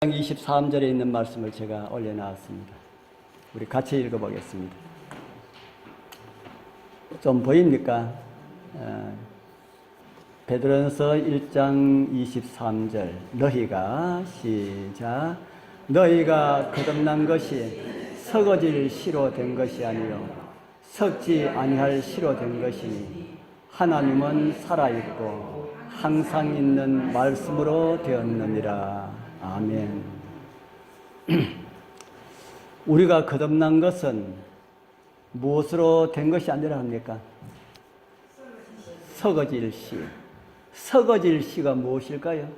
23절에 있는 말씀을 제가 올려놨습니다. 우리 같이 읽어보겠습니다. 좀 보입니까? 베드로전서 1장 23절 너희가 시작 너희가 거듭난 것이 썩어질 씨로 된 것이 아니요 썩지 아니할 씨로 된 것이니 하나님은 살아있고 항상 있는 말씀으로 되었느니라. 아멘. 우리가 거듭난 것은 무엇으로 된 것이 아니라 합니까? 썩어질 씨. 썩어질 씨가 무엇일까요?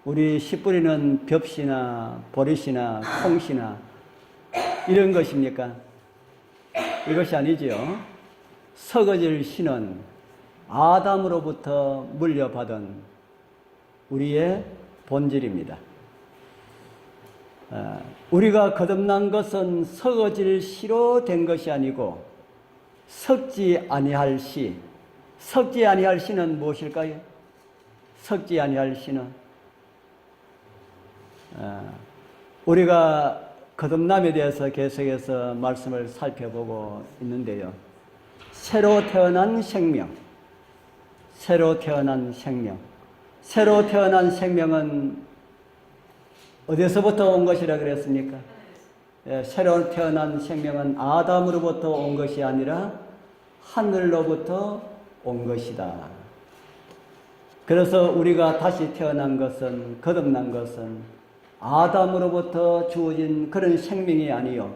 우리 씨 뿌리는 벽씨나 보리씨나 콩씨나 이런 것입니까? 이것이 아니지요. 썩어질 씨는 아담으로부터 물려받은 우리의 본질입니다. 우리가 거듭난 것은 썩어질 씨로 된 것이 아니고 썩지 아니할 씨. 썩지 아니할 씨는 무엇일까요? 썩지 아니할 씨는 우리가 거듭남에 대해서 계속해서 말씀을 살펴보고 있는데요. 새로 태어난 생명, 새로 태어난 생명. 새로 태어난 생명은 어디서부터 온 것이라 그랬습니까? 새로 태어난 생명은 아담으로부터 온 것이 아니라 하늘로부터 온 것이다. 그래서 우리가 다시 태어난 것은, 거듭난 것은 아담으로부터 주어진 그런 생명이 아니요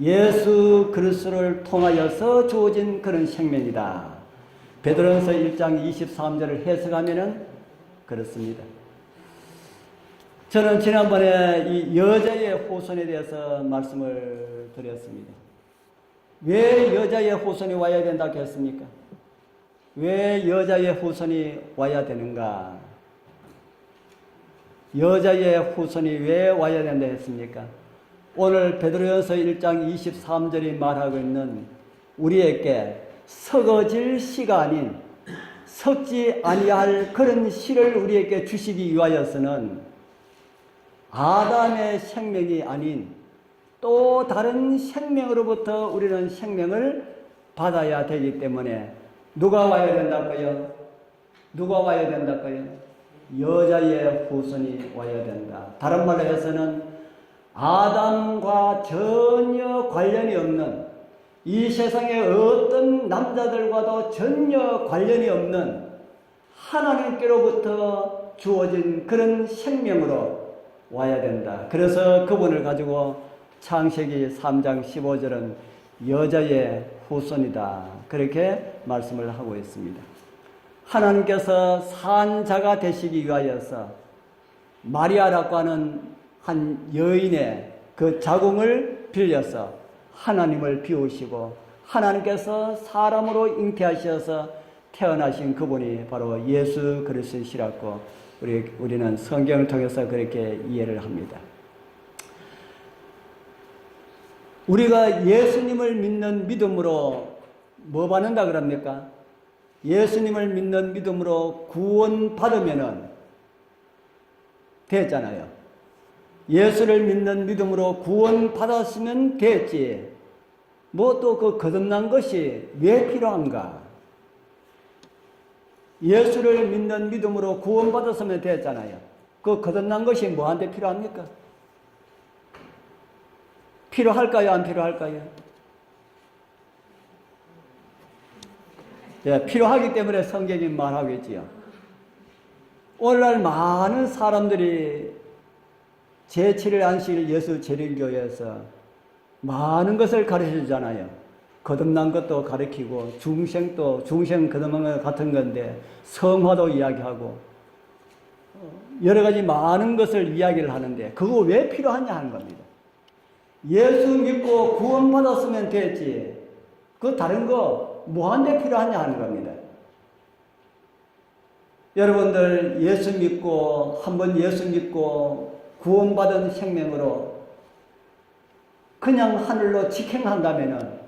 예수 그리스도를 통하여서 주어진 그런 생명이다. 베드로전서 1장 23절을 해석하면은 그렇습니다. 저는 지난번에 이 여자의 후손에 대해서 말씀을 드렸습니다. 왜 여자의 후손이 와야 된다고 했습니까? 왜 여자의 후손이 와야 되는가? 여자의 후손이 왜 와야 된다 했습니까? 오늘 베드로전서 1장 23절이 말하고 있는 우리에게 썩어질 씨가 아닌 썩지 아니할 그런 씨를 우리에게 주시기 위하여서는 아담의 생명이 아닌 또 다른 생명으로부터 우리는 생명을 받아야 되기 때문에 누가 와야 된다고요? 누가 와야 된다고요? 여자의 후손이 와야 된다. 다른 말로 해서는 아담과 전혀 관련이 없는 이 세상의 어떤 남자들과도 전혀 관련이 없는 하나님께로부터 주어진 그런 생명으로 와야 된다. 그래서 그분을 가지고 창세기 3장 15절은 여자의 후손이다. 그렇게 말씀을 하고 있습니다. 하나님께서 산자가 되시기 위하여서 마리아라고 하는 한 여인의 그 자궁을 빌려서 하나님을 비우시고 하나님께서 사람으로 잉태하셔서 태어나신 그분이 바로 예수 그리스도시라고 우리는 성경을 통해서 그렇게 이해를 합니다. 우리가 예수님을 믿는 믿음으로 뭐 받는다 그럽니까? 예수님을 믿는 믿음으로 구원 받으면은 됐잖아요. 예수를 믿는 믿음으로 구원 받았으면 됐지. 뭐 또 그 거듭난 것이 왜 필요한가? 예수를 믿는 믿음으로 구원 받았으면 됐잖아요. 그 거듭난 것이 뭐한테 필요합니까? 필요할까요? 안 필요할까요? 예, 필요하기 때문에 성경이 말하고 있지요. 오늘날 많은 사람들이 제7일 안식일 예수 재림교회에서 많은 것을 가르쳐 주잖아요. 거듭난 것도 가르치고 중생도 중생 거듭난 것 같은 건데 성화도 이야기하고 여러 가지 많은 것을 이야기를 하는데 그거 왜 필요하냐 하는 겁니다. 예수 믿고 구원받았으면 됐지. 그 다른 거 뭐한데 필요하냐 하는 겁니다. 여러분들 예수 믿고 한번 예수 믿고 구원받은 생명으로 그냥 하늘로 직행한다면은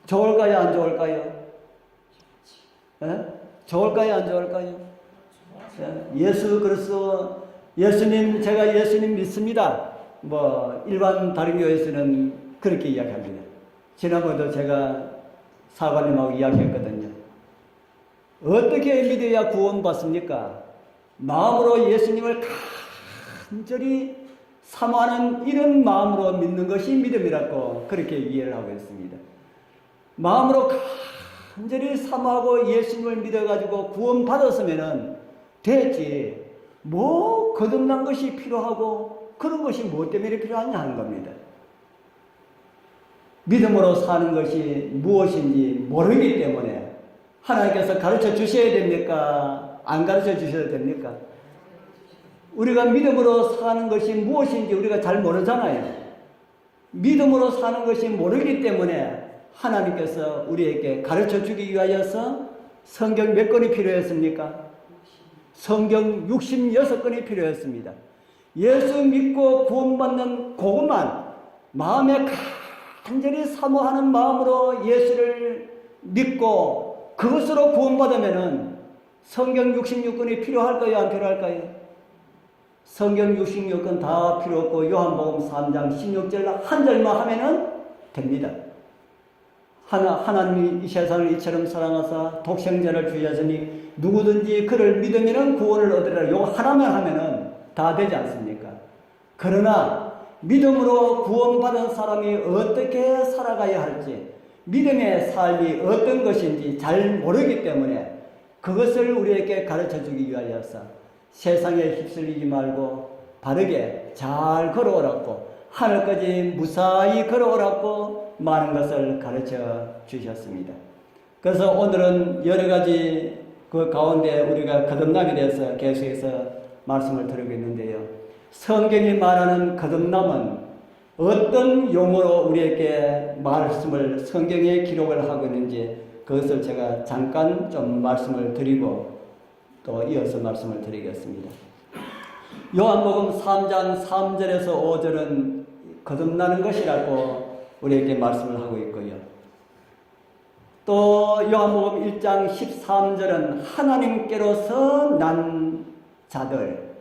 좋을까요? 안 좋을까요? 좋을까요? 안 좋을까요? 예수 그리스도 제가 예수님 믿습니다. 뭐 일반 다른 교회에서는 그렇게 이야기합니다. 지난번에도 제가 사관님하고 이야기했거든요. 어떻게 믿어야 구원받습니까? 마음으로 예수님을 간절히 사모하는 이런 마음으로 믿는 것이 믿음이라고 그렇게 이해를 하고 있습니다. 마음으로 간절히 사모하고 예수님을 믿어가지고 구원받았으면 됐지. 뭐 거듭난 것이 필요하고 그런 것이 무엇 때문에 필요하냐 하는 겁니다. 믿음으로 사는 것이 무엇인지 모르기 때문에 하나님께서 가르쳐 주셔야 됩니까? 안 가르쳐 주셔야 됩니까? 우리가 믿음으로 사는 것이 무엇인지 우리가 잘 모르잖아요. 믿음으로 사는 것이 모르기 때문에 하나님께서 우리에게 가르쳐 주기 위하여서 성경 몇 권이 필요했습니까? 성경 66권이 필요했습니다. 예수 믿고 구원받는 그것만 마음에 간절히 사모하는 마음으로 예수를 믿고 그것으로 구원받으면은 성경 66권이 필요할까요? 안 필요할까요? 성경 66권 다 필요 없고 요한복음 3장 16절 한 절만 하면은 됩니다. 하나님이 이 세상을 이처럼 사랑하사 독생자를 주셨으니 누구든지 그를 믿으면 구원을 얻으리라. 요거 하나만 하면은 다 되지 않습니까? 그러나 믿음으로 구원받은 사람이 어떻게 살아가야 할지, 믿음의 삶이 어떤 것인지 잘 모르기 때문에 그것을 우리에게 가르쳐 주기 위하여서 세상에 휩쓸리지 말고 바르게 잘 걸어오라고, 하늘까지 무사히 걸어오라고 많은 것을 가르쳐 주셨습니다. 그래서 오늘은 여러 가지 그 가운데 우리가 거듭남에 대해서 계속해서 말씀을 드리고 있는데요. 성경이 말하는 거듭남은 어떤 용어로 우리에게 말씀을 성경에 기록을 하고 있는지 그것을 제가 잠깐 좀 말씀을 드리고 또 이어서 말씀을 드리겠습니다. 요한복음 3장 3절에서 5절은 거듭나는 것이라고 우리에게 말씀을 하고 있고요. 또 요한복음 1장 13절은 하나님께로서 난 자들,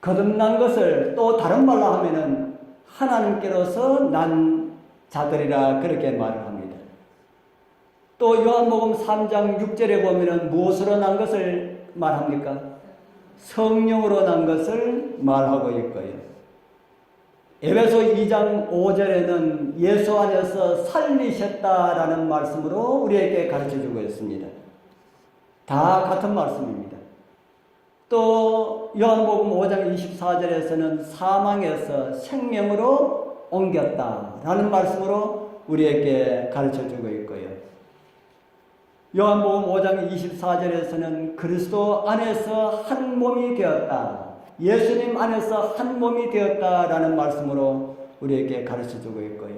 거듭난 것을 또 다른 말로 하면은 하나님께로서 난 자들이라 그렇게 말을 합니다. 또 요한복음 3장 6절에 보면은 무엇으로 난 것을 말합니까? 성령으로 난 것을 말하고 있고요. 에베소 2장 5절에는 예수 안에서 살리셨다라는 말씀으로 우리에게 가르쳐주고 있습니다. 다 같은 말씀입니다. 또 요한복음 5장 24절에서는 사망에서 생명으로 옮겼다라는 말씀으로 우리에게 가르쳐주고 있고요. 요한복음 5장 24절에서는 그리스도 안에서 한 몸이 되었다, 예수님 안에서 한 몸이 되었다라는 말씀으로 우리에게 가르쳐주고 있고요.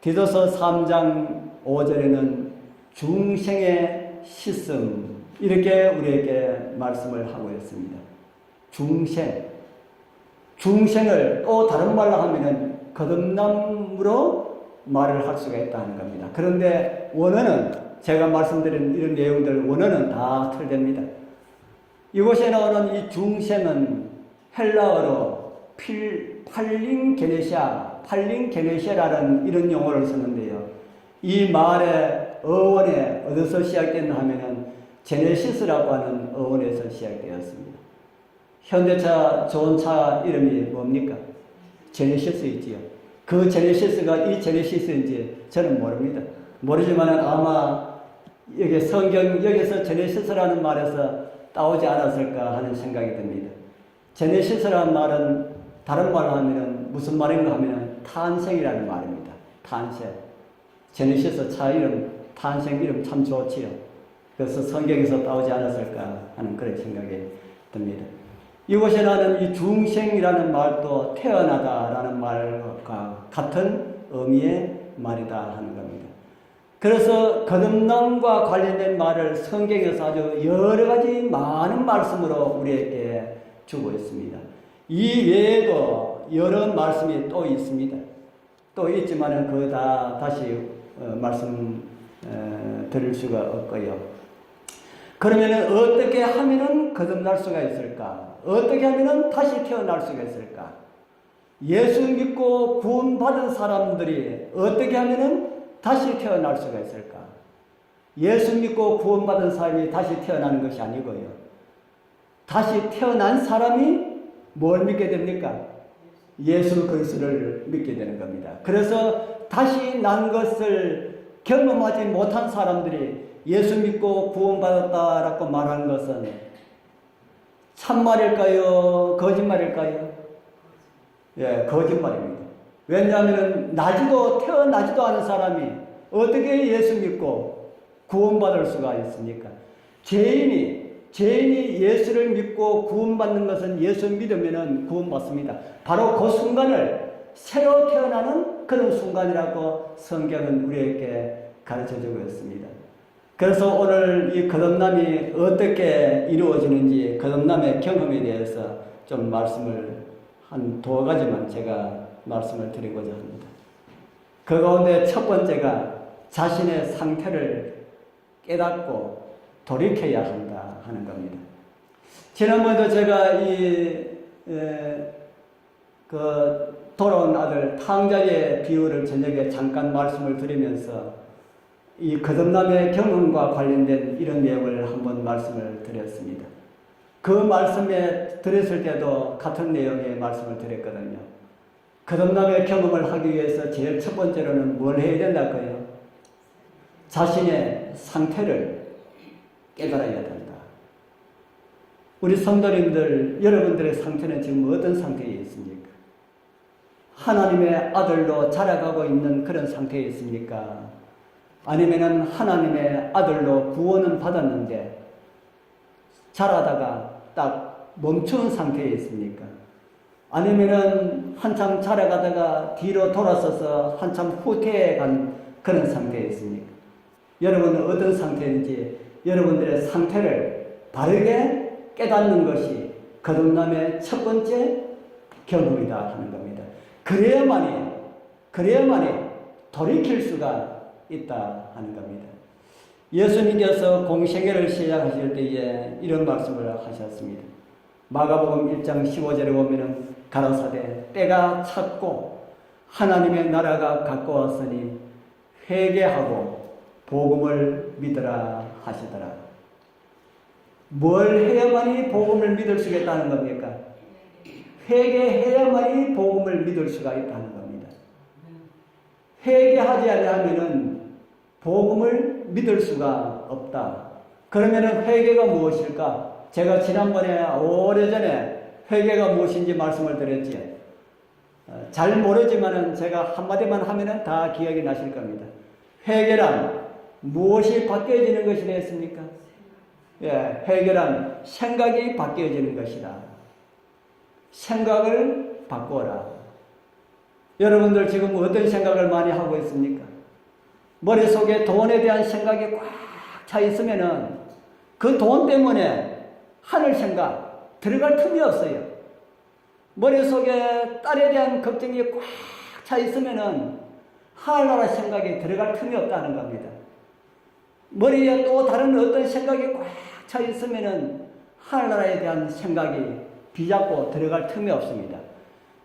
디도서 3장 5절에는 중생의 씻음, 이렇게 우리에게 말씀을 하고 있습니다. 중생을 또 다른 말로 하면은 거듭남으로 말을 할 수가 있다는 겁니다. 그런데 원어는 제가 말씀드린 이런 내용들 원어는 다 틀립니다. 이곳에 나오는 이 중생은 헬라어로 팔링게네시아라는 이런 용어를 쓰는데요. 이 말의 어원에 어디서 시작됐나 하면은 제네시스라고 하는 어원에서 시작되었습니다. 현대차 좋은 차 이름이 뭡니까? 제네시스 있지요. 그 제네시스가 이 제네시스인지 저는 모릅니다. 모르지만 아마 여기 여기서 제네시스라는 말에서 따오지 않았을까 하는 생각이 듭니다. 제네시스라는 말은 다른 말로 하면 무슨 말인가 하면 탄생이라는 말입니다. 탄생. 제네시스 차 이름, 탄생 이름 참 좋지요. 그래서 성경에서 따오지 않았을까 하는 그런 생각이 듭니다. 이곳에 나는 이 중생이라는 말도 태어나다라는 말과 같은 의미의 말이다 하는 겁니다. 그래서 거듭남과 관련된 말을 성경에서 아주 여러 가지 많은 말씀으로 우리에게 주고 있습니다. 이 외에도 여러 말씀이 또 있습니다. 또 있지만은 그거 다 다시 말씀 드릴 수가 없고요. 그러면은 어떻게 하면은 거듭날 수가 있을까? 어떻게 하면 다시 태어날 수가 있을까? 예수 믿고 구원받은 사람들이 어떻게 하면 다시 태어날 수가 있을까? 예수 믿고 구원받은 사람이 다시 태어나는 것이 아니고요. 다시 태어난 사람이 뭘 믿게 됩니까? 예수 그리스도를 믿게 되는 겁니다. 그래서 다시 난 것을 경험하지 못한 사람들이 예수 믿고 구원받았다라고 말하는 것은 참말일까요? 거짓말일까요? 예, 거짓말입니다. 왜냐하면 나지도 태어나지도 않은 사람이 어떻게 예수 믿고 구원받을 수가 있습니까? 죄인이 예수를 믿고 구원받는 것은 예수 믿으면 구원받습니다. 바로 그 순간을 새로 태어나는 그런 순간이라고 성경은 우리에게 가르쳐주고 있습니다. 그래서 오늘 이 거듭남이 어떻게 이루어지는지 거듭남의 경험에 대해서 좀 말씀을 한 두 가지만 제가 말씀을 드리고자 합니다. 그 가운데 첫 번째가 자신의 상태를 깨닫고 돌이켜야 한다 하는 겁니다. 지난번에도 제가 돌아온 아들 탕자의 비유를 저녁에 잠깐 말씀을 드리면서 이 거듭남의 경험과 관련된 이런 내용을 한번 말씀을 드렸습니다. 그 말씀에 드렸을 때도 같은 내용의 말씀을 드렸거든요. 거듭남의 경험을 하기 위해서 제일 첫 번째로는 뭘 해야 된다고요? 자신의 상태를 깨달아야 된다. 우리 성도님들, 여러분들의 상태는 지금 어떤 상태에 있습니까? 하나님의 아들로 자라가고 있는 그런 상태에 있습니까? 아니면은 하나님의 아들로 구원은 받았는데 자라다가 딱 멈춘 상태에 있습니까? 아니면은 한참 자라가다가 뒤로 돌아서서 한참 후퇴해 간 그런 상태에 있습니까? 여러분은 어떤 상태인지 여러분들의 상태를 바르게 깨닫는 것이 거듭남의 첫 번째 경험이다 하는 겁니다. 그래야만이 돌이킬 수가 있다 하는 겁니다. 예수님께서 공생애를 시작하실 때에 이런 말씀을 하셨습니다. 마가복음 1장 15절에 보면은 가라사대 때가 찼고 하나님의 나라가 가까웠으니 회개하고 복음을 믿으라 하시더라. 뭘 해야만이 복음을 믿을 수 있다는 겁니까? 회개해야만이 복음을 믿을 수가 있다는 겁니다. 회개하지 않으면은 복음을 믿을 수가 없다. 그러면은 회개가 무엇일까? 제가 지난번에 오래전에 회개가 무엇인지 말씀을 드렸지요. 잘 모르지만은 제가 한마디만 하면은 다 기억이 나실 겁니다. 회개란 무엇이 바뀌어지는 것이 됐습니까? 예, 회개란 생각이 바뀌어지는 것이다. 생각을 바꿔라. 여러분들 지금 어떤 생각을 많이 하고 있습니까? 머릿속에 돈에 대한 생각이 꽉 차 있으면은 그 돈 때문에 하늘 생각 들어갈 틈이 없어요. 머릿속에 딸에 대한 걱정이 꽉 차 있으면은 하늘나라 생각이 들어갈 틈이 없다는 겁니다. 머리에 또 다른 어떤 생각이 꽉 차 있으면은 하늘나라에 대한 생각이 비잡고 들어갈 틈이 없습니다.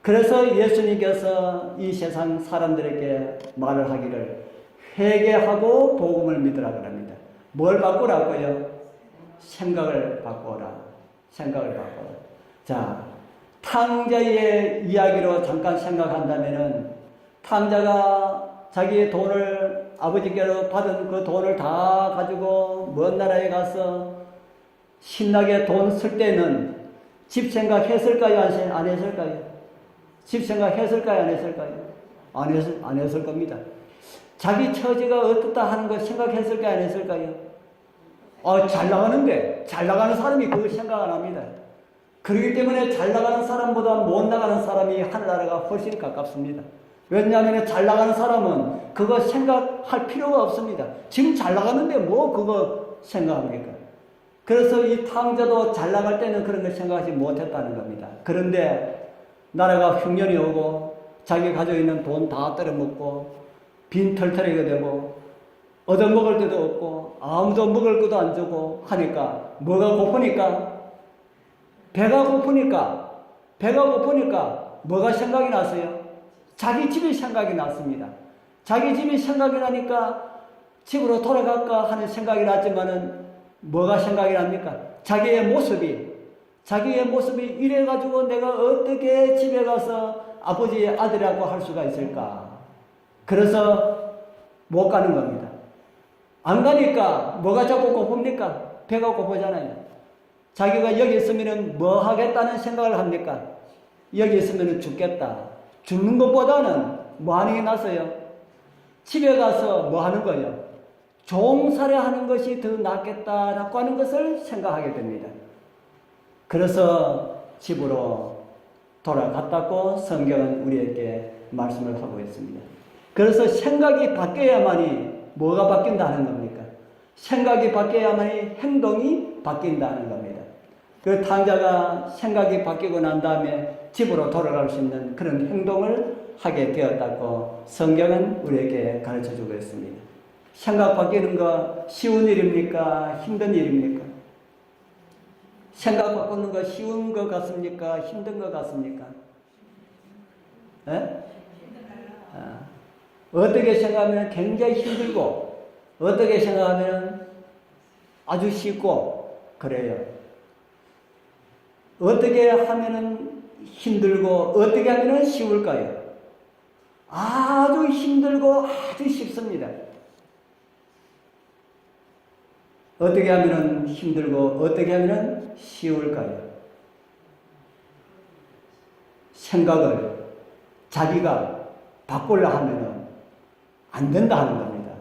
그래서 예수님께서 이 세상 사람들에게 말을 하기를 회개하고 복음을 믿으라 그럽니다. 뭘 바꾸라고요? 생각을 바꿔라. 생각을 바꿔라. 자, 탕자의 이야기로 잠깐 생각한다면은 탕자가 자기의 돈을 아버지께로 받은 그 돈을 다 가지고 먼 나라에 가서 신나게 돈 쓸 때는 집 생각했을까요? 안 했을까요? 집 생각했을까요? 안 했을까요? 안 했을 겁니다. 자기 처지가 어떻다 하는 거 생각했을까요? 안 했을까요? 잘 나가는데 잘 나가는 사람이 그걸 생각 안 합니다. 그렇기 때문에 잘 나가는 사람보다 못 나가는 사람이 하늘나라가 훨씬 가깝습니다. 왜냐하면 잘 나가는 사람은 그거 생각할 필요가 없습니다. 지금 잘 나가는데 뭐 그거 생각합니까? 그래서 이 탕자도 잘 나갈 때는 그런 걸 생각하지 못했다는 겁니다. 그런데 나라가 흉년이 오고 자기 가지고 있는 돈 다 떨어먹고 빈털터리가 되고 얻어먹을 데도 없고 아무도 먹을 것도 안 주고 하니까 뭐가 고프니까 배가 고프니까 뭐가 생각이 났어요? 자기 집이 생각이 났습니다. 자기 집이 생각이 나니까 집으로 돌아갈까 하는 생각이 났지만은 뭐가 생각이 납니까? 자기의 모습이 이래가지고 내가 어떻게 집에 가서 아버지의 아들이라고 할 수가 있을까? 그래서 못 가는 겁니다. 안 가니까 뭐가 자꾸 고픕니까? 배가 고프잖아요. 자기가 여기 있으면 뭐 하겠다는 생각을 합니까? 여기 있으면 죽겠다. 죽는 것보다는 뭐 하는 게 낫어요? 집에 가서 뭐 하는 거예요? 종살이 하는 것이 더 낫겠다라고 하는 것을 생각하게 됩니다. 그래서 집으로 돌아갔다고 성경은 우리에게 말씀을 하고 있습니다. 그래서 생각이 바뀌어야만이 뭐가 바뀐다는 겁니까? 생각이 바뀌어야만이 행동이 바뀐다는 겁니다. 그 탕자가 생각이 바뀌고 난 다음에 집으로 돌아갈 수 있는 그런 행동을 하게 되었다고 성경은 우리에게 가르쳐 주고 있습니다. 생각 바뀌는 거 쉬운 일입니까? 힘든 일입니까? 생각 바꾸는 거 쉬운 것 같습니까? 힘든 것 같습니까? 에? 어떻게 생각하면 굉장히 힘들고 어떻게 생각하면 아주 쉽고 그래요. 어떻게 하면은 힘들고 어떻게 하면은 쉬울까요? 아주 힘들고 아주 쉽습니다. 어떻게 하면은 힘들고 어떻게 하면은 쉬울까요? 생각을 자기가 바꾸려 하면은 안 된다는 겁니다.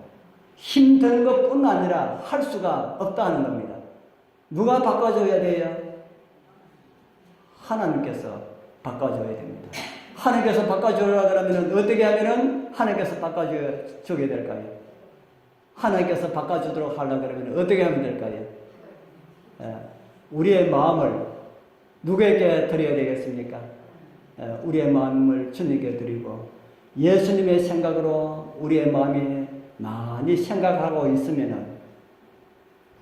힘든 것뿐 아니라 할 수가 없다는 겁니다. 누가 바꿔줘야 돼요? 하나님께서 바꿔줘야 됩니다. 하나님께서 바꿔주라 그러면 어떻게 하면은 하나님께서 바꿔주게 될까요? 하나님께서 바꿔주도록 하려고 그러면 어떻게 하면 될까요? 우리의 마음을 누구에게 드려야 되겠습니까? 우리의 마음을 주님께 드리고 예수님의 생각으로 우리의 마음이 많이 생각하고 있으면은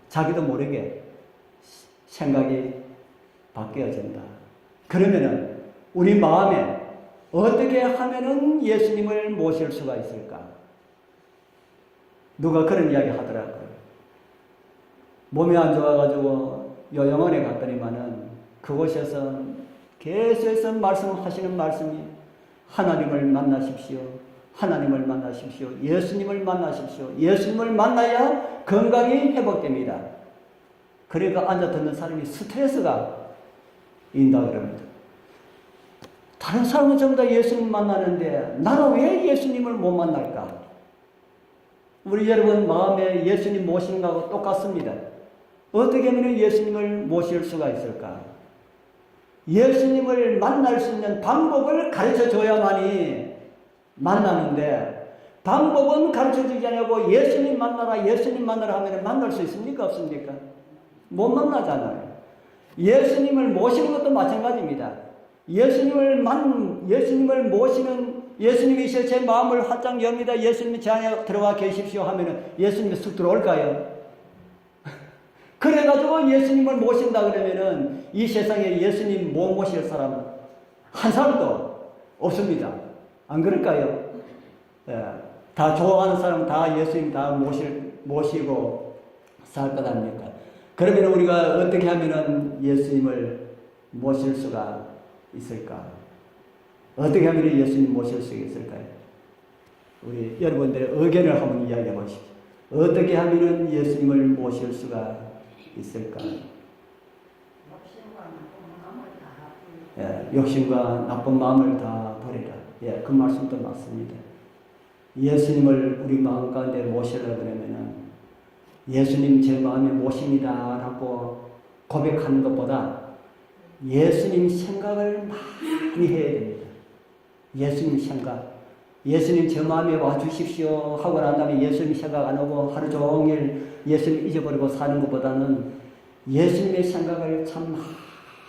자기도 모르게 생각이 바뀌어진다. 그러면은 우리 마음에 어떻게 하면은 예수님을 모실 수가 있을까? 누가 그런 이야기 하더라고요. 몸이 안 좋아가지고 요양원에 갔더니만은 그곳에서 계속해서 말씀하시는 말씀이 하나님을 만나십시오. 하나님을 만나십시오. 예수님을 만나십시오. 예수님을 만나야 건강이 회복됩니다. 그러니까 앉아 듣는 사람이 스트레스가 인다 그럽니다. 다른 사람은 전부 다 예수님 만나는데 나는 왜 예수님을 못 만날까? 우리 여러분 마음에 예수님 모시는 것하고 똑같습니다. 어떻게 하면 예수님을 모실 수가 있을까? 예수님을 만날 수 있는 방법을 가르쳐 줘야만이 만나는데 방법은 가르쳐 주지 않고 예수님 만나라 하면 만날 수 있습니까? 없습니까? 못 만나잖아요. 예수님을 모시는 것도 마찬가지입니다. 예수님을 모시는 예수님이시여 제 마음을 활짝 엽니다. 예수님이 제 안에 들어와 계십시오 하면은 예수님이 쑥 들어올까요? 그래가지고 예수님을 모신다 그러면은 이 세상에 예수님 못 모실 사람은 한 사람도 없습니다. 안 그럴까요? 예, 다 좋아하는 사람 다 예수님 다 모시고 살 것 아닙니까? 그러면 우리가 어떻게 하면은 예수님을 모실 수가 있을까? 어떻게 하면 예수님 모실 수 있을까요? 우리 여러분들의 의견을 한번 이야기해 보십시오. 어떻게 하면 예수님을 모실 수가 있을까? 욕심과 나쁜 마음을 다 버리라. 예, 그 말씀도 맞습니다. 예수님을 우리 마음 가운데 모시려고 그러면은 예수님 제 마음에 모십니다 라고 고백하는 것보다 예수님 생각을 많이 해야 됩니다. 예수님 생각. 예수님 제 마음에 와주십시오 하고 난 다음에 예수님 생각 안 하고 하루 종일 예수님 잊어버리고 사는 것보다는 예수님의 생각을 참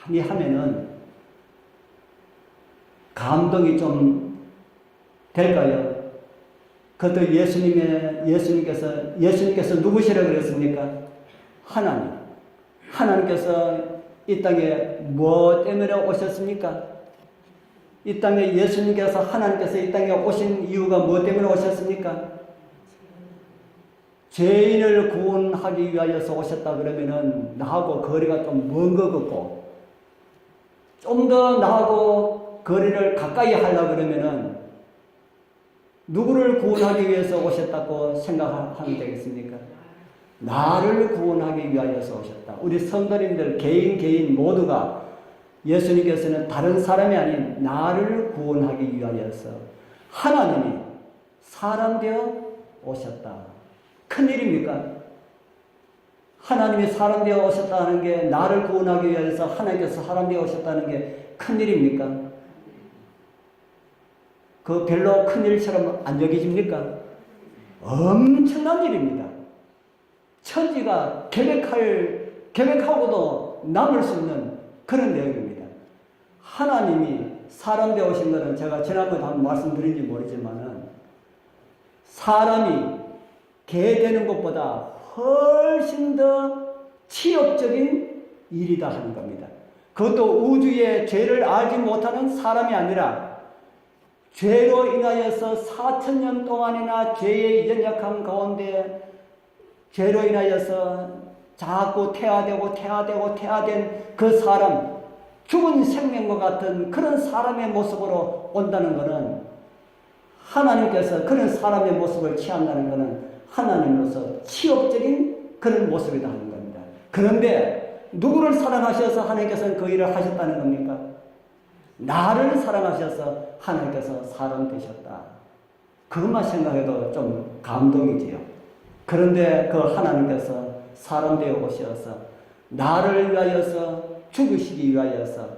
많이 하면은 감동이 좀 될까요? 그것도 예수님께서 누구시라고 그랬습니까? 하나님께서 이 땅에 뭐 때문에 오셨습니까? 이 땅에 예수님께서 하나님께서 이 땅에 오신 이유가 뭐 때문에 오셨습니까? 죄인을 구원하기 위하여서 오셨다 그러면은 나하고 거리가 좀 먼 것 같고, 좀 더 나하고 거리를 가까이 하려고 그러면은 누구를 구원하기 위해서 오셨다고 생각하면 되겠습니까? 나를 구원하기 위하여서 오셨다. 우리 성도님들 개인 모두가 예수님께서는 다른 사람이 아닌 나를 구원하기 위하여서 하나님이 사람 되어 오셨다. 큰일입니까? 하나님이 사람 되어 오셨다는 게, 나를 구원하기 위해서 하나님께서 사람 되어 오셨다는 게 큰일입니까? 그 별로 큰일처럼 안 여기집니까? 엄청난 일입니다. 천지가 계획하고도 남을 수 없는 그런 내용입니다. 하나님이 사람 되어 오신 것은 제가 지난번에 한번 말씀드린지 모르지만은, 사람이 개 되는 것보다 훨씬 더 치욕적인 일이다 하는 겁니다. 그것도 우주의 죄를 알지 못하는 사람이 아니라 죄로 인하여서 4,000년 동안이나 죄의 연약함 가운데 죄로 인하여서 자꾸 태아된 그 사람, 죽은 생명과 같은 그런 사람의 모습으로 온다는 것은, 하나님께서 그런 사람의 모습을 취한다는 것은 하나님으로서 치욕적인 그런 모습이다 하는 겁니다. 그런데 누구를 사랑하셔서 하나님께서는 그 일을 하셨다는 겁니까? 나를 사랑하셔서 하나님께서 사람 되셨다. 그것만 생각해도 좀 감동이지요. 그런데 그 하나님께서 사람 되어 오셔서 나를 위하여서 죽으시기 위하여서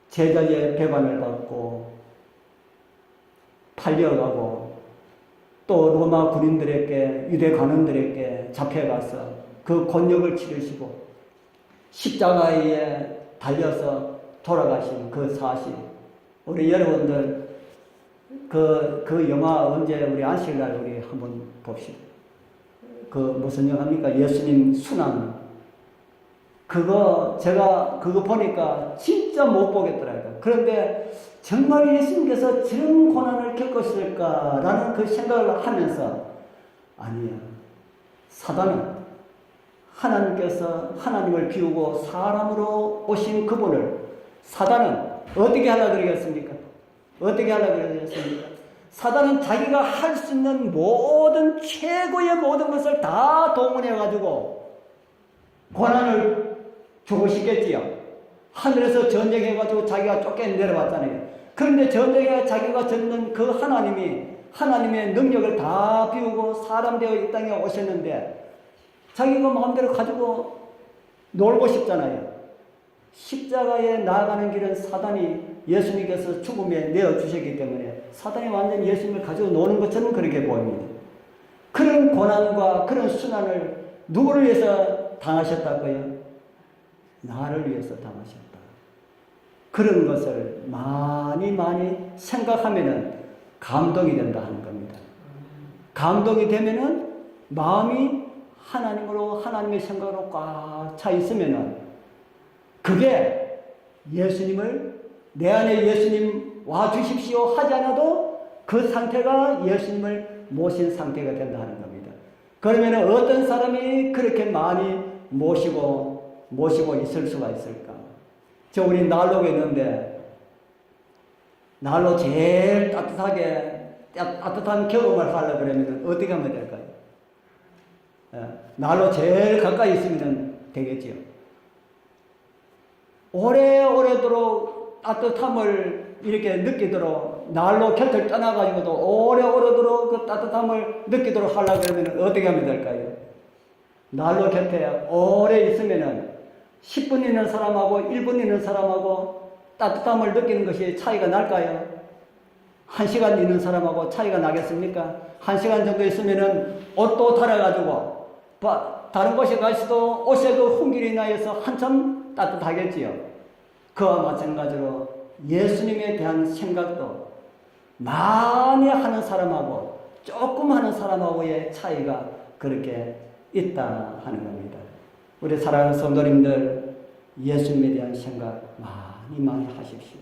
제자의 배반을 받고 팔려가고, 또 로마 군인들에게, 유대 관원들에게 잡혀가서 그 곤욕을 치르시고 십자가에 달려서 돌아가신 그 사실, 우리 여러분들 그 영화 언제 우리 안식일날 우리 한번 봅시다. 그 무슨 영화입니까? 예수님 순환. 그거 제가 그거 보니까 진짜 못 보겠더라고요. 그런데 정말 예수님께서 저런 고난을 겪으실까라는 그 생각을 하면서, 아니야, 사단은 하나님께서 하나님을 비우고 사람으로 오신 그분을 사단은 어떻게 하려고 그러겠습니까? 어떻게 하려고 그러겠습니까? 사단은 자기가 할 수 있는 모든 최고의 모든 것을 다 동원해가지고 고난을 주고 싶겠지요. 하늘에서 전쟁해가지고 자기가 쫓겨 내려왔잖아요. 그런데 전쟁에 자기가 졌는 그 하나님이 하나님의 능력을 다 비우고 사람 되어 이 땅에 오셨는데 자기가 마음대로 가지고 놀고 싶잖아요. 십자가에 나아가는 길은 사단이 예수님께서 죽음에 내어주셨기 때문에 사단이 완전히 예수님을 가지고 노는 것처럼 그렇게 보입니다. 그런 고난과 그런 순환을 누구를 위해서 당하셨다고요? 나를 위해서 당하셨다. 그런 것을 많이 생각하면은 감동이 된다 하는 겁니다. 감동이 되면은 마음이 하나님으로, 하나님의 생각으로 꽉 차 있으면은 그게 예수님을, 내 안에 예수님 와 주십시오 하지 않아도 그 상태가 예수님을 모신 상태가 된다 하는 겁니다. 그러면 어떤 사람이 그렇게 많이 모시고 있을 수가 있을까? 저 우리 난로가 있는데, 난로 제일 따뜻한 경험을 하려고 그러면 어떻게 하면 될까요? 난로 제일 가까이 있으면 되겠지요. 오래오래도록 따뜻함을 이렇게 느끼도록, 난로 곁을 떠나가지고도 오래오래도록 그 따뜻함을 느끼도록 하려고 그러면 어떻게 하면 될까요? 난로 곁에 오래 있으면은 10분 있는 사람하고 1분 있는 사람하고 따뜻함을 느끼는 것이 차이가 날까요? 1시간 있는 사람하고 차이가 나겠습니까? 1시간 정도 있으면은 옷도 달아가지고 다른 곳에 가서도 옷에 그 훈길이 인하여서 한참 따뜻하겠지요. 그와 마찬가지로 예수님에 대한 생각도 많이 하는 사람하고 조금 하는 사람하고의 차이가 그렇게 있다 하는 겁니다. 우리 사랑하는 성도님들, 예수님에 대한 생각 많이 하십시오.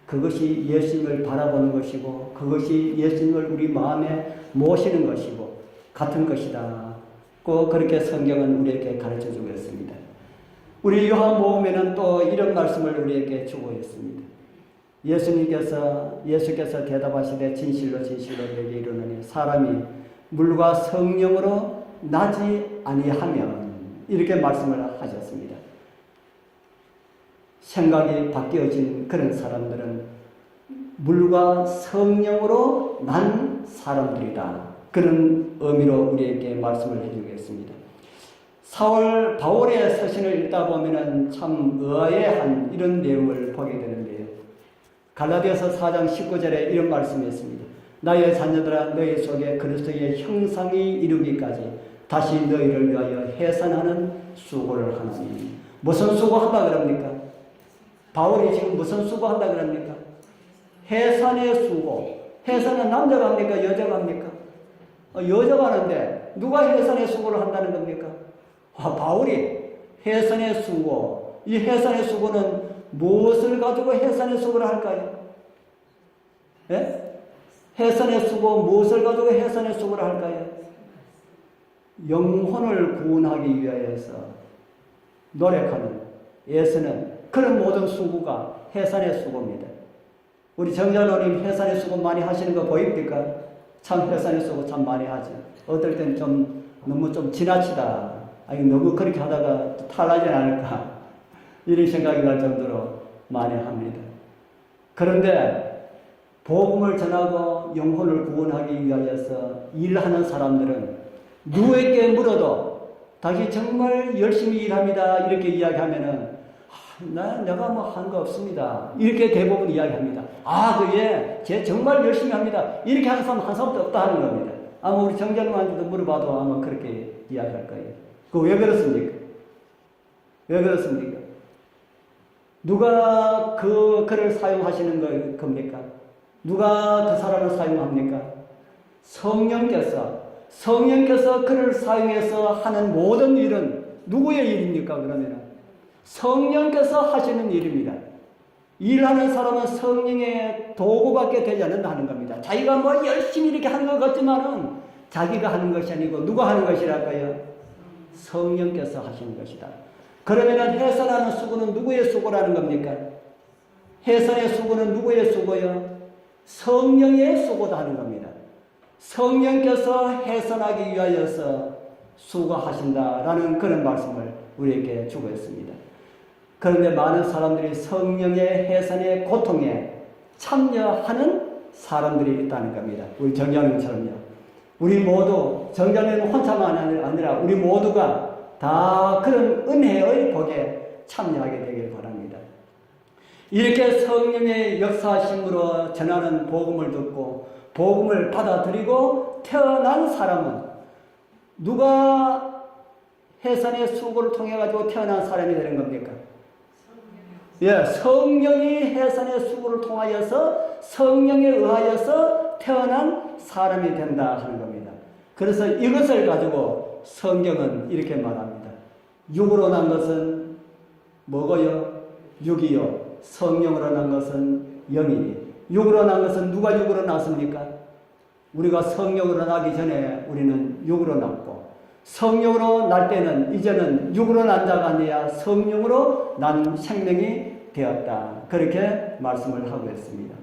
그것이 예수님을 바라보는 것이고 그것이 예수님을 우리 마음에 모시는 것이고 같은 것이다. 꼭 그렇게 성경은 우리에게 가르쳐 주고 있습니다. 우리 요한복음에는 또 이런 말씀을 우리에게 주고 있습니다. 예수께서 대답하시되 진실로 진실로 내게 이르노니 사람이 물과 성령으로 나지 아니하면 이렇게 말씀을 하셨습니다. 생각이 바뀌어진 그런 사람들은 물과 성령으로 난 사람들이다. 그런 의미로 우리에게 말씀을 해주겠습니다. 바울의 서신을 읽다 보면은 참 의아해한 이런 내용을 보게 되는데요. 갈라디아서 4장 19절에 이런 말씀이 있습니다. 나의 자녀들아 너희 속에 그리스도의 형상이 이루기까지 다시 너희를 위하여 해산하는 수고를 하나니. 무슨 수고한다 그럽니까? 바울이 지금 무슨 수고한다 그럽니까? 해산의 수고. 해산은 남자가 합니까? 여자가 합니까? 여자가 하는데 누가 해산의 수고를 한다는 겁니까? 바울이 해산의 수고. 이 해산의 수고는 무엇을 가지고 해산의 수고를 할까요? 예? 해산의 수고, 무엇을 가지고 해산의 수고를 할까요? 영혼을 구원하기 위하여서 노력하는, 애쓰는 그런 모든 수고가 해산의 수고입니다. 우리 정자노님 해산의 수고 많이 하시는 거 보입니까? 참 해산의 수고 참 많이 하죠. 어떨 땐 좀 너무 좀 지나치다. 아니 너무 그렇게 하다가 탈나지 않을까 이런 생각이 날 정도로 많이 합니다. 그런데 복음을 전하고 영혼을 구원하기 위하여서 일하는 사람들은 누구에게 물어도 당신 정말 열심히 일합니다 이렇게 이야기하면은 내가 뭐 한 거 없습니다 이렇게 대부분 이야기합니다. 쟤 정말 열심히 합니다 이렇게 하는 사람 한 사람도 없다 하는 겁니다. 아마 우리 정자님한테도 물어봐도 아마 그렇게 이야기할 거예요. 왜 그렇습니까? 왜 그렇습니까? 누가 그를 사용하시는 겁니까? 누가 그 사람을 사용합니까? 성령께서 그를 사용해서 하는 모든 일은 누구의 일입니까? 그러면은 성령께서 하시는 일입니다. 일하는 사람은 성령의 도구밖에 되지 않는다는 겁니다. 자기가 뭐 열심히 이렇게 하는 것 같지만은 자기가 하는 것이 아니고 누가 하는 것이랄까요? 성령께서 하시는 것이다. 그러면은 해산하는 수고는 누구의 수고라는 겁니까? 해산의 수고는 누구의 수고요? 성령의 수고다 하는 겁니다. 성령께서 해산하기 위하여서 수고하신다라는 그런 말씀을 우리에게 주고 있습니다. 그런데 많은 사람들이 성령의 해산의 고통에 참여하는 사람들이 있다는 겁니다. 우리 정자님처럼요. 우리 모두 정자님 혼자만 아니라 우리 모두가 다 그런 은혜의 복에 참여하게 되길 바랍니다. 이렇게 성령의 역사심으로 전하는 복음을 듣고 복음을 받아들이고 태어난 사람은 누가 해산의 수고를 통해 가지고 태어난 사람이 되는 겁니까? 성령이 해산의 수고를 통하여서 성령에 의하여서 태어난 사람이 된다 하는 겁니다. 그래서 이것을 가지고 성경은 이렇게 말합니다. 육으로 난 것은 뭐고요? 육이요. 성령으로 난 것은 영이니. 육으로 난 것은 누가 육으로 났습니까? 우리가 성령으로 나기 전에 우리는 육으로 났고 성령으로 날 때는 이제는 육으로 난 자가 아니라 성령으로 난 생명이 되었다. 그렇게 말씀을 하고 있습니다.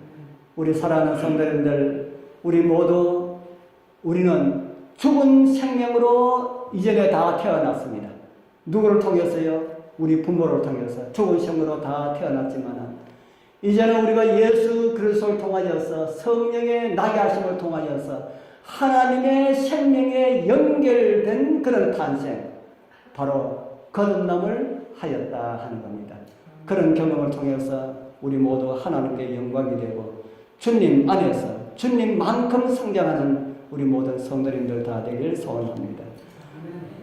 우리 사랑하는 성도님들, 우리는 죽은 생명으로 이전에 다 태어났습니다. 누구를 통해서요? 우리 부모를 통해서 죽은 생명으로 다 태어났지만 이제는 우리가 예수 그리스도를 통하여서 성령의 나게 하심을 통하여서 하나님의 생명에 연결된 그런 탄생, 바로 거듭남을 하였다 하는 겁니다. 그런 경험을 통해서 우리 모두 하나님께 영광이 되고 주님 안에서 주님만큼 성장하는 우리 모든 성도님들 다 되길 소원합니다.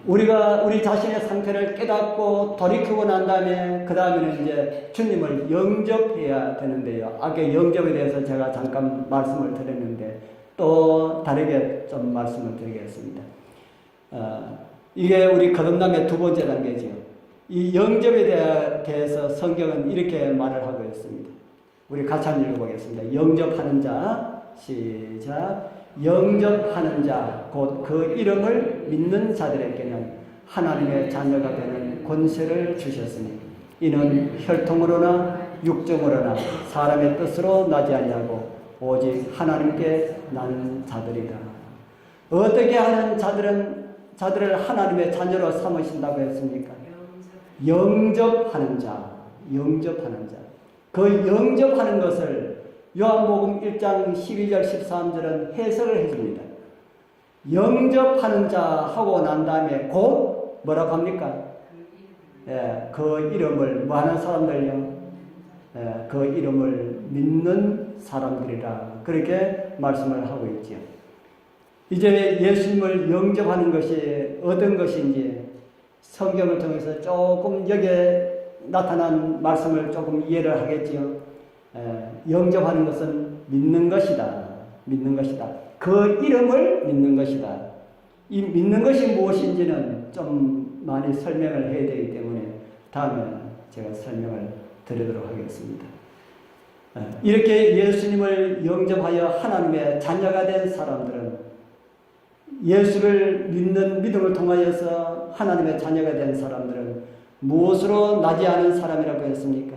우리가 우리 자신의 상태를 깨닫고 돌이키고 난 다음에 그 다음에는 이제 주님을 영접해야 되는데요. 아까 영접에 대해서 제가 잠깐 말씀을 드렸는데 또 다르게 좀 말씀을 드리겠습니다. 이게 우리 거듭남의 두 번째 단계지요. 이 영접에 대해서 성경은 이렇게 말을 하고 있습니다. 우리 같이 한번 읽어보겠습니다. 영접하는 자, 시작. 영접하는 자, 곧 그 이름을 믿는 자들에게는 하나님의 자녀가 되는 권세를 주셨으니 이는 혈통으로나 육정으로나 사람의 뜻으로 나지 아니하고 오직 하나님께 난 자들이다. 어떻게 하는 자들을 하나님의 자녀로 삼으신다고 했습니까? 영접하는 자, 영접하는 자. 그 영접하는 것을 요한복음 1장 12절 13절은 해석을 해줍니다. 영접하는 자 하고 난 다음에 곧 뭐라고 합니까? 그 이름을 뭐하는 사람들요? 그 이름을 믿는 사람들이라 그렇게 말씀을 하고 있지요. 이제 예수님을 영접하는 것이 어떤 것인지 성경을 통해서 조금 여기에 나타난 말씀을 조금 이해를 하겠지요. 영접하는 것은 믿는 것이다. 믿는 것이다. 그 이름을 믿는 것이다. 이 믿는 것이 무엇인지는 좀 많이 설명을 해야 되기 때문에 다음에 제가 설명을 드리도록 하겠습니다. 이렇게 예수님을 영접하여 하나님의 자녀가 된 사람들은 예수를 믿는 믿음을 통하여서 하나님의 자녀가 된 사람들은 무엇으로 나지 않은 사람이라고 했습니까?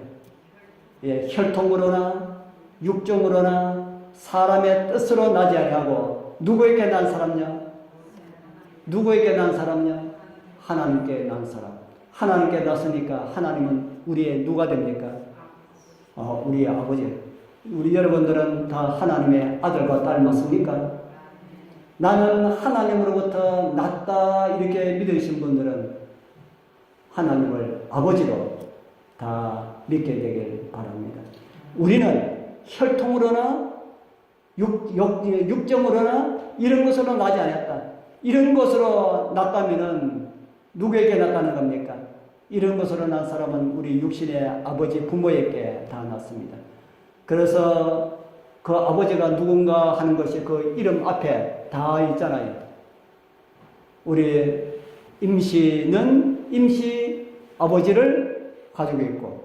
혈통으로나 육정으로나 사람의 뜻으로 나지 아니하고 누구에게 난 사람냐? 누구에게 난 사람냐? 하나님께 난 사람. 하나님께 났으니까 하나님은 우리의 누가 됩니까? 우리의 아버지. 우리 여러분들은 다 하나님의 아들과 딸 맞습니까? 나는 하나님으로부터 났다 이렇게 믿으신 분들은 하나님을 아버지로 다 믿게 되길 바랍니다. 우리는 혈통으로나 육정으로나 이런 것으로 나지 않았다. 이런 것으로 났다면은 누구에게 났다는 겁니까? 이런 것으로 난 사람은 우리 육신의 아버지 부모에게 다 났습니다. 그래서 그 아버지가 누군가 하는 것이 그 이름 앞에 다 있잖아요. 우리 임시는 임시 아버지를 가지고 있고,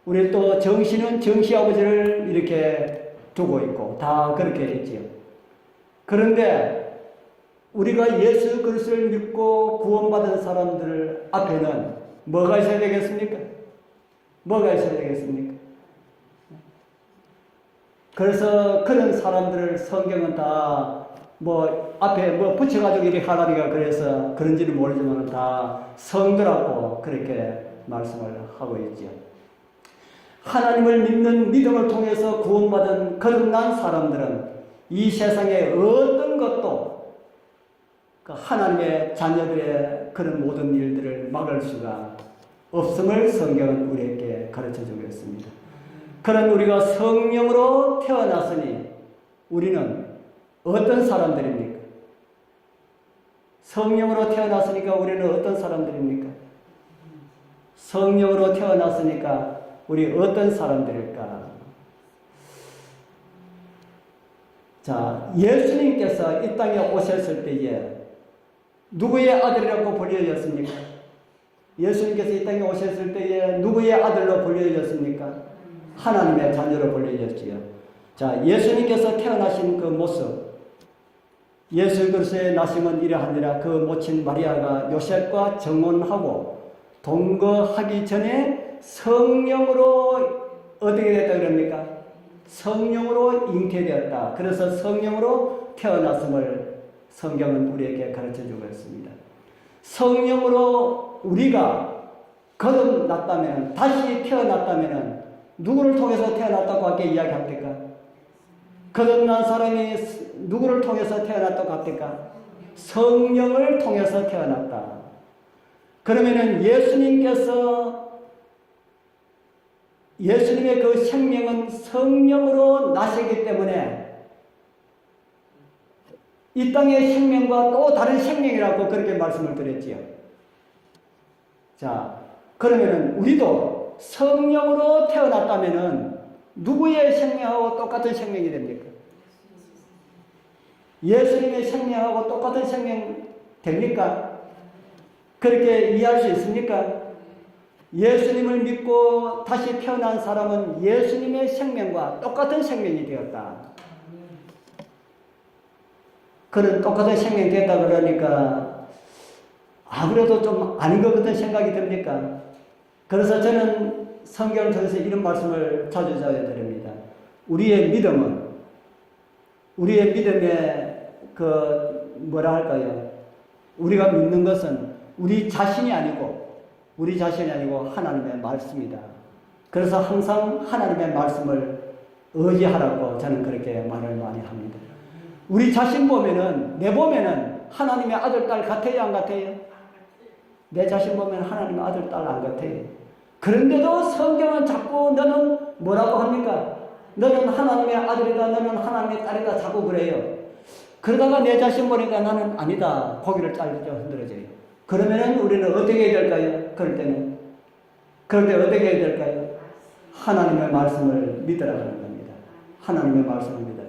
우리 또 정시는 정시 아버지를 이렇게 두고 있고, 다 그렇게 있지요. 그런데 우리가 예수 그리스도를 믿고 구원받은 사람들 앞에는 뭐가 있어야 되겠습니까? 뭐가 있어야 되겠습니까? 그래서 그런 사람들을 성경은 다 앞에 붙여가지고 이렇게 하라니까 그래서 그런지는 모르지만 다 성도라고 그렇게 말씀을 하고 있죠. 하나님을 믿는 믿음을 통해서 구원받은 거듭난 사람들은 이 세상의 어떤 것도 하나님의 자녀들의 그런 모든 일들을 막을 수가 없음을 성경은 우리에게 가르쳐주고 있습니다. 그런 우리가 성령으로 태어났으니 우리는 어떤 사람들입니까? 성령으로 태어났으니까 우리는 어떤 사람들입니까? 성령으로 태어났으니까 우리 어떤 사람들일까? 자, 예수님께서 이 땅에 오셨을 때에 누구의 아들이라고 불려졌습니까? 예수님께서 이 땅에 오셨을 때에 누구의 아들로 불려졌습니까? 하나님의 자녀로 불려졌지요. 자, 예수님께서 태어나신 그 모습, 예수 그리스도의 나심은 이러하니라. 그 모친 마리아가 요셉과 정혼하고 동거하기 전에 성령으로 어떻게 됐다 그럽니까? 성령으로 잉태되었다. 그래서 성령으로 태어났음을 성경은 우리에게 가르쳐주고 있습니다. 성령으로 우리가 거듭났다면, 다시 태어났다면 누구를 통해서 태어났다고 하게 이야기합니까? 거듭난 사람이 누구를 통해서 태어났다고 합니까? 성령을 통해서 태어났다. 그러면은 예수님의 그 생명은 성령으로 나시기 때문에 이 땅의 생명과 또 다른 생명이라고 그렇게 말씀을 드렸지요. 자, 그러면은 우리도 성령으로 태어났다면은 누구의 생명하고 똑같은 생명이 됩니까? 예수님의 생명하고 똑같은 생명 됩니까? 그렇게 이해할 수 있습니까? 예수님을 믿고 다시 태어난 사람은 예수님의 생명과 똑같은 생명이 되었다. 그는 똑같은 생명이 됐다 그러니까 그래도 좀 아닌 것 같은 생각이 듭니까? 그래서 저는 성경을 통해서 이런 말씀을 자주 드립니다. 우리의 믿음의 뭐라 할까요? 우리가 믿는 것은 우리 자신이 아니고 하나님의 말씀이다. 그래서 항상 하나님의 말씀을 의지하라고 저는 그렇게 말을 많이 합니다. 우리 자신 내 보면은 하나님의 아들, 딸 같아요, 안 같아요? 내 자신 보면 하나님의 아들, 딸 안 같아요. 그런데도 성경은 자꾸 너는 뭐라고 합니까? 너는 하나님의 아들이다, 너는 하나님의 딸이다, 자꾸 그래요. 그러다가 내 자신 보니까 나는 아니다. 고개를 잘리죠, 흔들어져요. 그러면은 우리는 어떻게 해야 될까요? 그럴 때 어떻게 해야 될까요? 하나님의 말씀을 믿으라 하는 겁니다. 하나님의 말씀을 믿어라.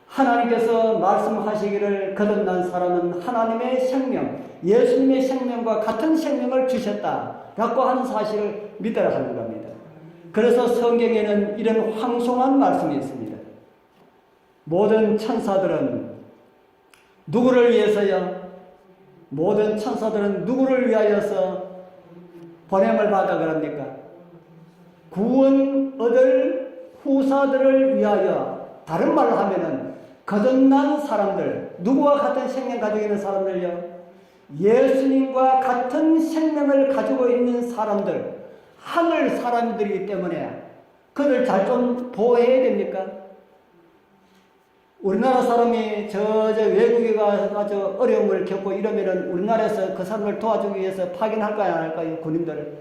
하나님께서 말씀하시기를 거듭난 사람은 하나님의 생명, 예수님의 생명과 같은 생명을 주셨다라고 하는 사실을 믿으라 하는 겁니다. 그래서 성경에는 이런 황송한 말씀이 있습니다. 모든 천사들은 누구를 위해서요? 모든 천사들은 누구를 위하여서 보냄을 받아 그럽니까? 구원 얻을 후사들을 위하여. 다른 말로 하면은 거듭난 사람들, 누구와 같은 생명 가지고 있는 사람들요? 예수님과 같은 생명을 가지고 있는 사람들, 하늘 사람들이기 때문에 그들 잘 좀 보호해야 됩니까? 우리나라 사람이 외국에 가서 어려움을 겪고 이러면은 우리나라에서 그 사람을 도와주기 위해서 파견할까요, 안 할까요? 군인들을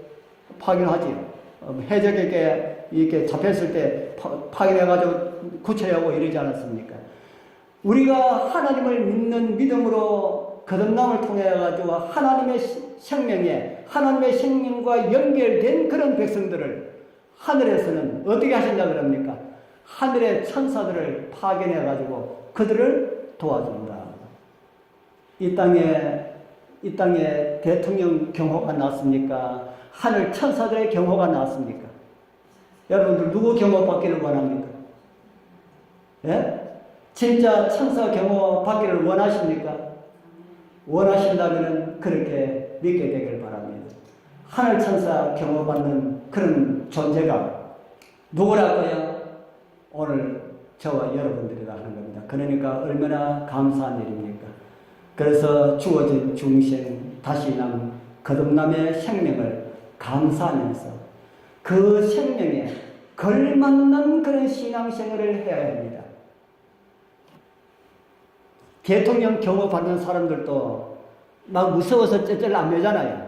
파견하지요. 해적에게 이렇게 잡혔을 때 파견해가지고 구출하고 이러지 않았습니까? 우리가 하나님을 믿는 믿음으로 거듭남을 통해가지고 하나님의 생명과 연결된 그런 백성들을 하늘에서는 어떻게 하신다 그럽니까? 하늘의 천사들을 파견해가지고 그들을 도와준다. 이 땅에 대통령 경호가 났습니까? 하늘 천사들의 경호가 났습니까? 여러분들 누구 경호 받기를 원합니까? 예? 진짜 천사 경호 받기를 원하십니까? 원하신다면 그렇게 믿게 되길 바랍니다. 하늘 천사 경호 받는 그런 존재가 누구라고요? 오늘 저와 여러분들이라 하는 겁니다. 그러니까 얼마나 감사한 일입니까? 그래서 주어진 중생, 다시 난 거듭남의 생명을 감사하면서 그 생명에 걸맞는 그런 신앙생활을 해야 합니다. 대통령 경호 받는 사람들도 막 무서워서 째째를 안 매잖아요.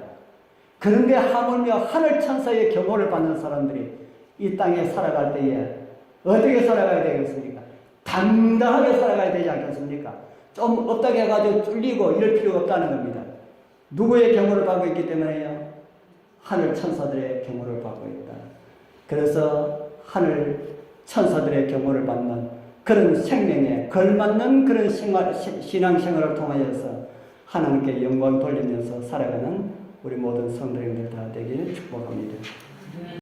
그런데 하물며 하늘 천사의 경호를 받는 사람들이 이 땅에 살아갈 때에 어떻게 살아가야 되겠습니까? 당당하게 살아가야 되지 않겠습니까? 좀 없다고 해가지고 쫄리고 이럴 필요가 없다는 겁니다. 누구의 경호를 받고 있기 때문에요? 하늘 천사들의 경호를 받고 있다. 그래서 하늘 천사들의 경호를 받는 그런 생명에 걸맞는 그런 신앙생활을 통하여서 하나님께 영광 돌리면서 살아가는 우리 모든 성도님들 다 되기를 축복합니다.